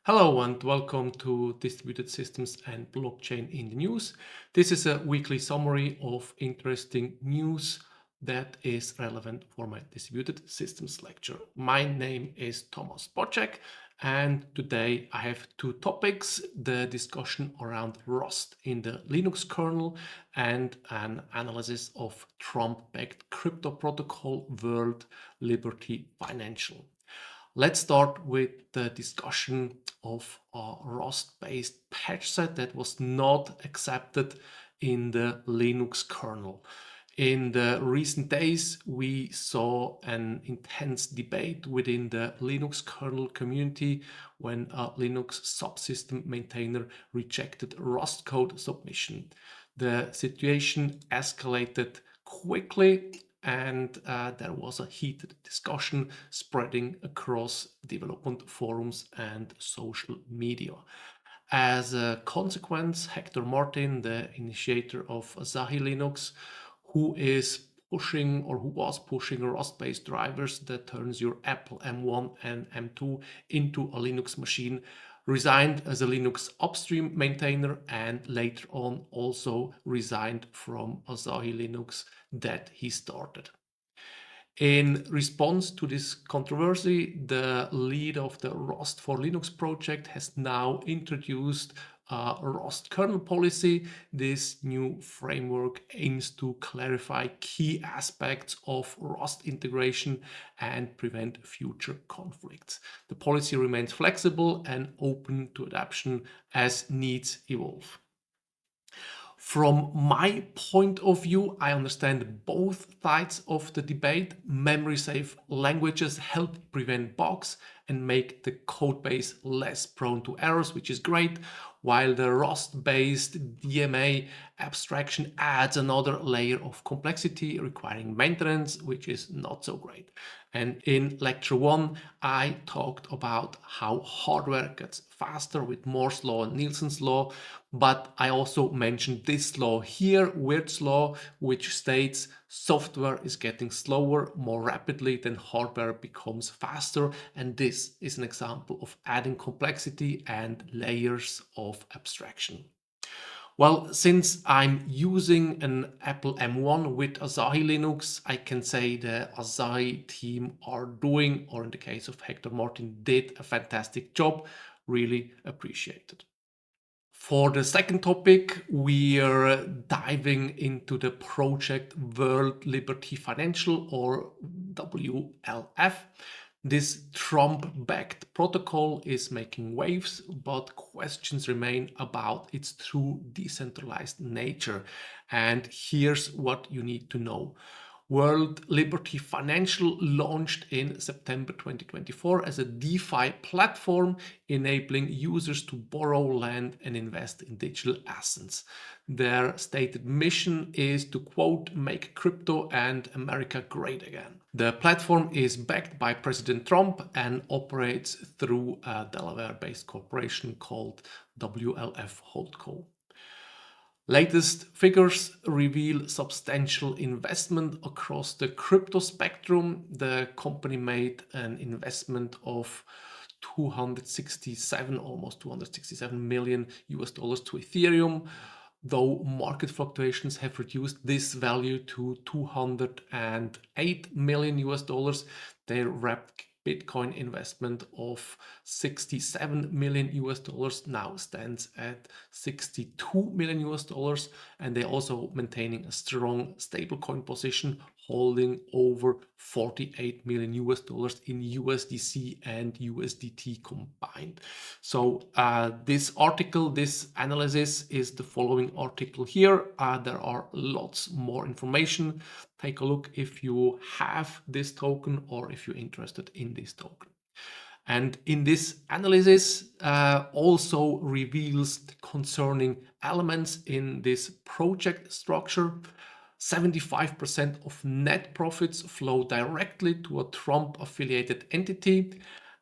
Hello and welcome to Distributed Systems and Blockchain in the News. This is a weekly summary of interesting news that is relevant for my Distributed Systems lecture. My name is Thomas Bocek, and today I have two topics: the discussion around Rust in the Linux kernel and an analysis of Trump-backed crypto protocol World Liberty Financial. Let's start with the discussion of a Rust-based patch set that was not accepted in the Linux kernel. In the recent days, we saw an intense debate within the Linux kernel community when a Linux subsystem maintainer rejected Rust code submission. The situation escalated quickly and there was a heated discussion spreading across development forums and social media. As a consequence, Hector Martin, the initiator of Asahi Linux, who was pushing Rust-based drivers that turns your Apple M1 and M2 into a Linux machine, resigned as a Linux upstream maintainer and later on also resigned from Asahi Linux that he started. In response to this controversy, the lead of the Rust for Linux project has now introduced a Rust kernel policy. This new framework aims to clarify key aspects of Rust integration and prevent future conflicts. The policy remains flexible and open to adoption as needs evolve. From my point of view, I understand both sides of the debate. Memory-safe languages help prevent bugs and make the code base less prone to errors, which is great, while the Rust-based DMA abstraction adds another layer of complexity requiring maintenance, which is not so great. And in lecture 1, I talked about how hardware gets faster with Moore's law and Nielsen's law, but I also mentioned this law here, Wirt's law, which states software is getting slower more rapidly than hardware becomes faster, and this is an example of adding complexity and layers of abstraction. Well, since I'm using an Apple M1 with Asahi Linux, I can say the Asahi team are doing, or in the case of Hector Martin, did a fantastic job. Really appreciated. For the second topic, we are diving into the project World Liberty Financial, or WLF. This Trump-backed protocol is making waves, but questions remain about its true decentralized nature. And here's what you need to know. World Liberty Financial launched in September 2024 as a DeFi platform enabling users to borrow land and invest in digital assets. Their stated mission is to, quote, make crypto and America great again. The platform is backed by President Trump and operates through a Delaware-based corporation called WLF Holdco. Latest figures reveal substantial investment across the crypto spectrum. The company made an investment of almost 267 million US dollars to Ethereum, though market fluctuations have reduced this value to 208 million US dollars. Their wrapped Bitcoin investment of 67 million US dollars now stands at 62 million US dollars, and they're also maintaining a strong stablecoin position, holding over 48 million US dollars in USDC and USDT combined. So this analysis is the following article here. There are lots more information. Take a look if you have this token or if you're interested in this token. And in this analysis also reveals the concerning elements in this project structure. 75% of net profits flow directly to a Trump-affiliated entity,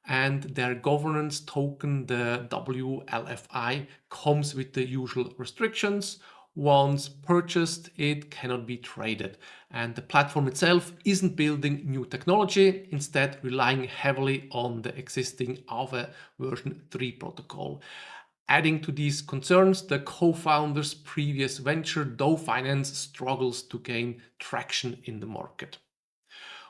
and their governance token, the WLFI, comes with the usual restrictions. Once purchased, it cannot be traded. And the platform itself isn't building new technology, instead relying heavily on the existing Aave version 3 protocol. Adding to these concerns, the co-founder's previous venture, Dow Finance, struggles to gain traction in the market.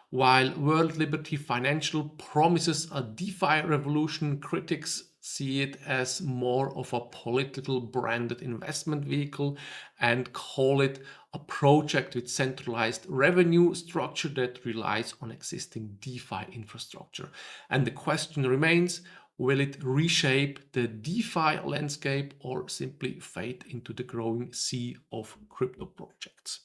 While World Liberty Financial promises a DeFi revolution, critics see it as more of a political branded investment vehicle and call it a project with centralized revenue structure that relies on existing DeFi infrastructure. And the question remains, will it reshape the DeFi landscape or simply fade into the growing sea of crypto projects?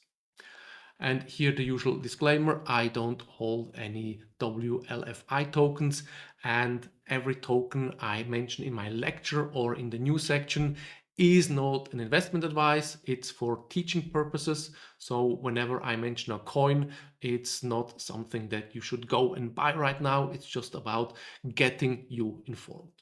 And here the usual disclaimer, I don't hold any WLFI tokens, and every token I mention in my lecture or in the news section is not an investment advice, it's for teaching purposes. So whenever I mention a coin, it's not something that you should go and buy right now, it's just about getting you informed.